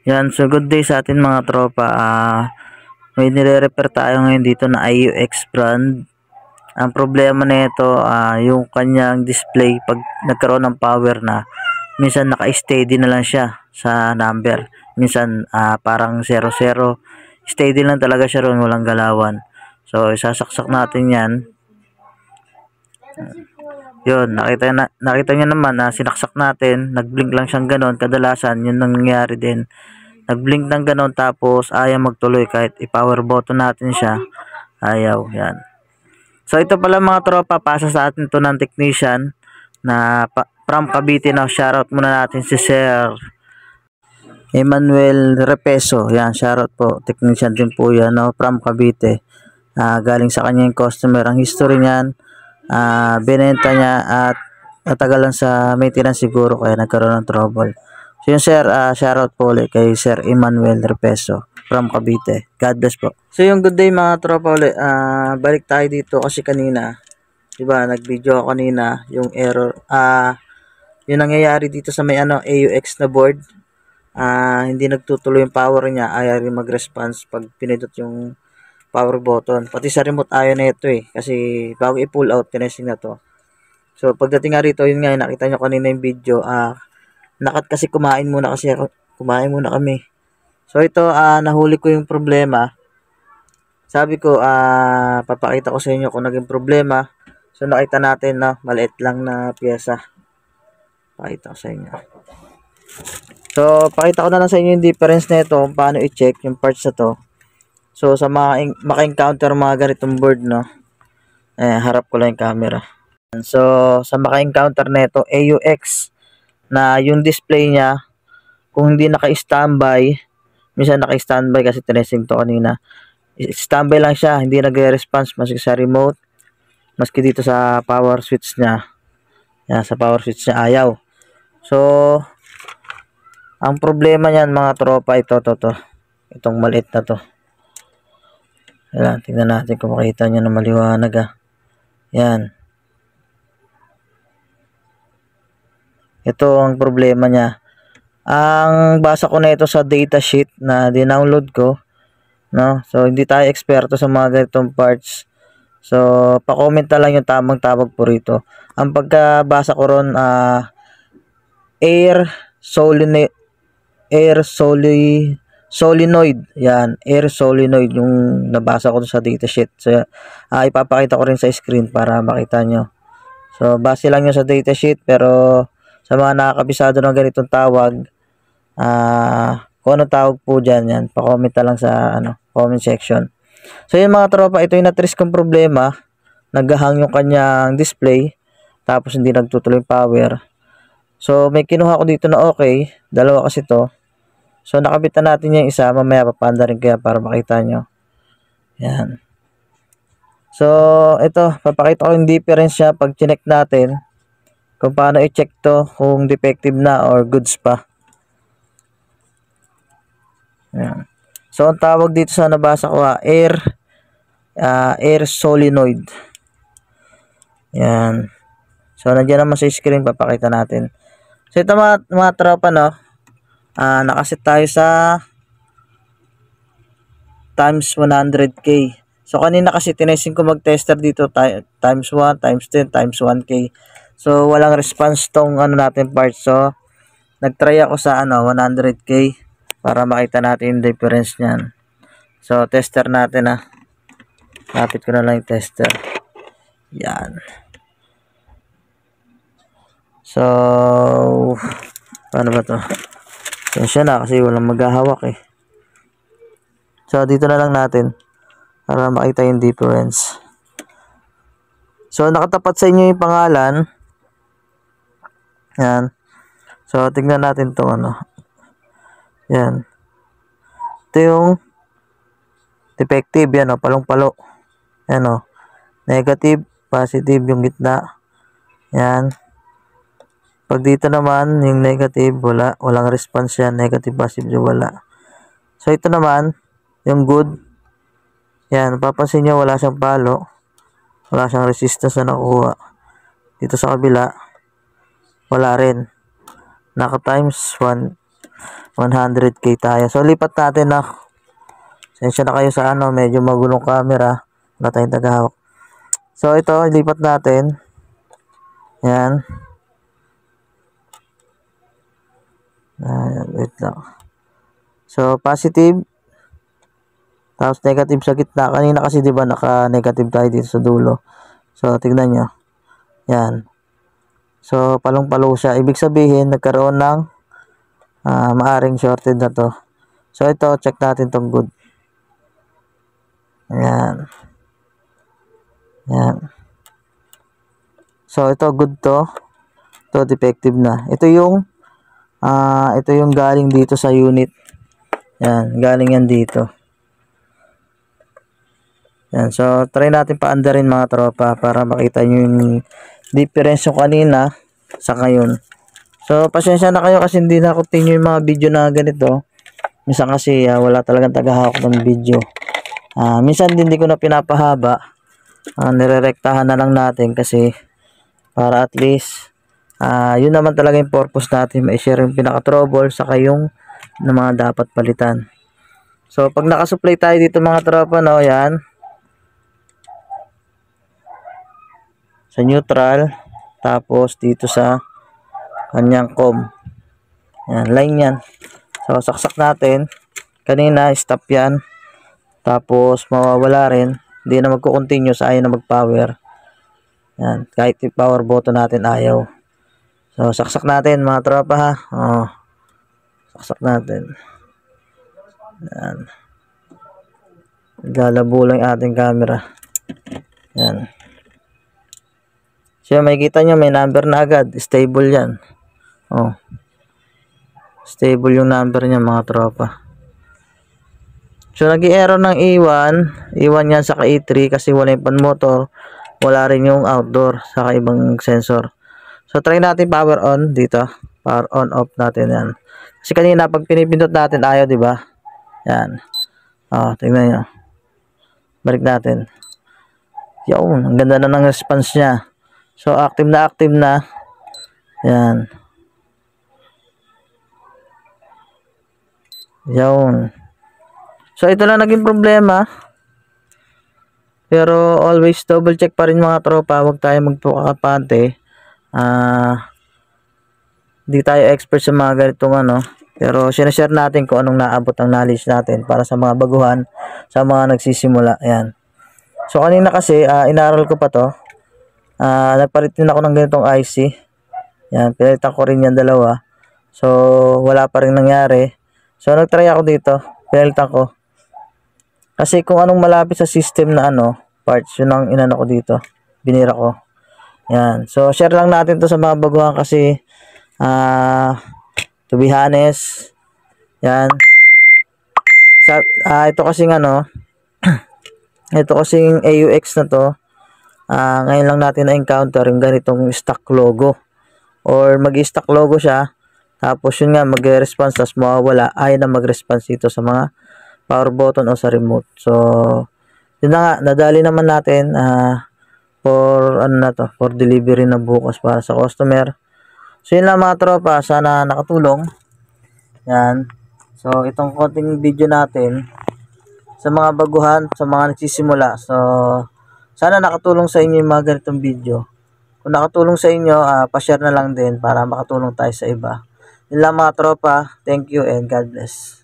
Yan, so good day sa atin mga tropa. May nire-repair tayo ngayon dito na IUX brand. Ang problema nito, yung kanyang display pag nagkaroon ng power na, minsan naka-steady na lang siya sa number. Minsan parang 00. Steady lang talaga siya ron, walang galawan. So isasaksak natin 'yan. Yun, nakita niyo naman na sinaksak natin, nag-blink lang siyang ganon. Kadalasan yun nangyayari din. Nag-blink ng ganon tapos ayaw magtuloy kahit i-power button natin siya. Ayaw, yan. So ito pala mga tropa, pasa sa atin to ng technician na from Cavite na. Shoutout muna natin si Sir Emmanuel Repeso. Yan, shoutout po. Technician din po yan, no? From Cavite. Galing sa kanya yung customer. Ang history niyan, binenta niya at natagalan sa maintenance siguro kaya nagkaroon ng trouble. So yun sir, shoutout po ulit kay Sir Emmanuel Repeso from Cavite. God bless po. So yung good day mga tropa ulit, balik tayo dito kasi kanina, diba, nag-video ako kanina, yung error, yung nangyayari dito sa may AUX na board, hindi nagtutuloy yung power niya, ayaw rin mag-response pag pinindot yung power button. Pati sa remote ayaw na ito kasi bago i-pull out, tinesting na to. So pagdating nga rito, yun nga, nakita nyo kanina yung video, kasi kumain muna kami. So ito, nahuli ko yung problema. Sabi ko, papakita ko sa inyo kung naging problema. So nakita natin na maliit lang na pyesa. Pakita ko sa inyo. So pakita ko na lang sa inyo yung difference na ito, kung paano i-check yung parts na to. So sa maka-encounter mga ganitong board, no, harap ko lang yung camera. So sa maka-encounter na ito, AUX, na yung display niya, kung hindi naka-standby, minsan naka-standby kasi tinesting to kanina, standby lang siya, hindi nagre-response maski sa remote, maski dito sa power switch niya. Yan, sa power switch niya ayaw. So ang problema niyan mga tropa, itong maliit na to. Ayan, tingnan natin kung makita nyo na maliwanag. Yan. Ito ang problema niya. Ang basa ko na ito sa datasheet na dinownload ko, no? So hindi tayo eksperto sa mga ganitong parts. So pa-comment na lang yung tamang tawag po rito. Ang pagkabasa ko ron, air solenoid. Yan, air solenoid yung nabasa ko sa datasheet. So ipapakita ko rin sa screen para makita nyo. So base lang yun sa datasheet, pero sa mga nakakabisado ng ganitong tawag, kung ano tawag po dyan, yan, pa-comment na lang sa comment section. So yun mga tropa, ito yung na-trace kong problema. Naghahang yung kanyang display, tapos hindi nagtutuloy power. So may kinuha ko dito na okay, dalawa kasi to. So nakabit na natin yung isa, mamaya papanda rin kaya para makita nyo. Yan. So ito, papakita ko yung difference niya pag chinek natin, kung paano i-check to, kung defective na or goods pa. Yan. So ang tawag dito sa nabasa ko, air solenoid. Yan. So nandiyan naman sa screen, papakita natin. So ito mga tropa, no, nakaset tayo sa times 100k. So kanina kasi tinesting ko mag-tester dito times 1, times 10, times 1k. So walang response tong natin part. So nagtry ako sa 100k para makita natin yung difference niyan. So tester natin. Lapit ko na lang yung tester. Yan. So paano ba to? Yan siya na kasi walang maghahawak So dito na lang natin para makita yung difference. So nakatapat sa inyo yung pangalan. Yan. So tingnan natin tong Yan. Ito yung defective, yan palong-palo. Yan negative, positive yung gitna. Yan. Pag dito naman yung negative, walang response yan, negative, positive, wala. So ito naman yung good. Yan, papansin nyo wala siyang palo, wala siyang resistance na nakuha. Dito sa kabila wala rin, naka times 1. 100k tayo. So lipat natin na. Sensya na kayo sa medyo magulong camera. Wala tayong tagahawak. So ito, lipat natin. Yan. Wait lang. So positive. Tapos negative sa gitna. Kanina kasi 'di ba naka-negative tayo dito sa dulo. So tignan nyo. Yan. So palong-palo siya. Ibig sabihin nagkaroon ng maaring shorted na to. So ito, check natin tong good. Ayan. Ayan. So ito good to. Ito defective na. Ito yung galing dito sa unit. Yan, galing yan dito. Yan, so try natin paandarin mga tropa para makita nyo yung difference yung kanina sa ngayon. So pasensya na kayo kasi hindi na continue yung mga video na ganito. Minsan kasi wala talagang tagahawak ng video. Minsan din hindi ko na pinapahaba. Nirerektahan na lang natin kasi para at least yun naman talaga yung purpose natin, ma-share yung pinaka-trouble saka yung na mga dapat palitan. So pag nakasupply tayo dito mga tropa, no, yan sa neutral, tapos dito sa kanyang com, yan, line yan. So saksak natin, kanina stop yan, tapos mawawala rin, hindi na magko-continue sa ayaw na mag-power. Yan, kahit yung power button natin ayaw. So saksak natin mga tropa ha. Saksak natin. Yan. Lalabo lang yung ating camera. Yan. So may kita nyo, may number na agad. Stable yan. Stable yung number niya mga tropa. So nag-i-error ng E1. E1 yan saka E3 kasi wala yung pan motor. Wala rin yung outdoor saka ibang sensor. So try natin power on dito. Power on off natin yan. Kasi kanina pag pinipindot natin ayaw, di ba? Yan. Tingnan niyo. Balik natin. Yun, ang ganda na ng response niya. So active na active na. Yan. Yun. So ito lang naging problema. Pero always double check pa rin mga tropa. Huwag tayo magpukakapante. Hindi tayo expert sa mga ganitong pero sinashare natin kung anong naabot ang knowledge natin para sa mga baguhan, sa mga nagsisimula. Ayan. So kanina kasi inaral ko pa to. Nagpalit din ako ng ganitong IC. Yan, pinalitan ko rin yan dalawa. So wala pa rin nangyari. So nagtry ako dito, pinalitan ko. Kasi kung anong malapit sa system na parts, yun ang inano ko dito. Binira ko. Yan. So share lang natin to sa mga baguhan kasi to be honest, yan. Ito kasing ito kasing AUX na to. Ngayon lang natin na-encounter yung ganitong stock logo. Or mag-stock logo siya. Tapos yun nga, mag-response, tapos mawawala. Ayaw na mag-response dito sa mga power button o sa remote. So, yun na nga, nadali naman natin for delivery na bukas para sa customer. So yun lang mga tropa, sana nakatulong. Yan. So itong konting video natin sa mga baguhan, sa mga nagsisimula. So sana nakatulong sa inyo yung mga ganitong video. Kung nakatulong sa inyo, pa-share na lang din para makatulong tayo sa iba. Yun lang mga tropa. Thank you and God bless.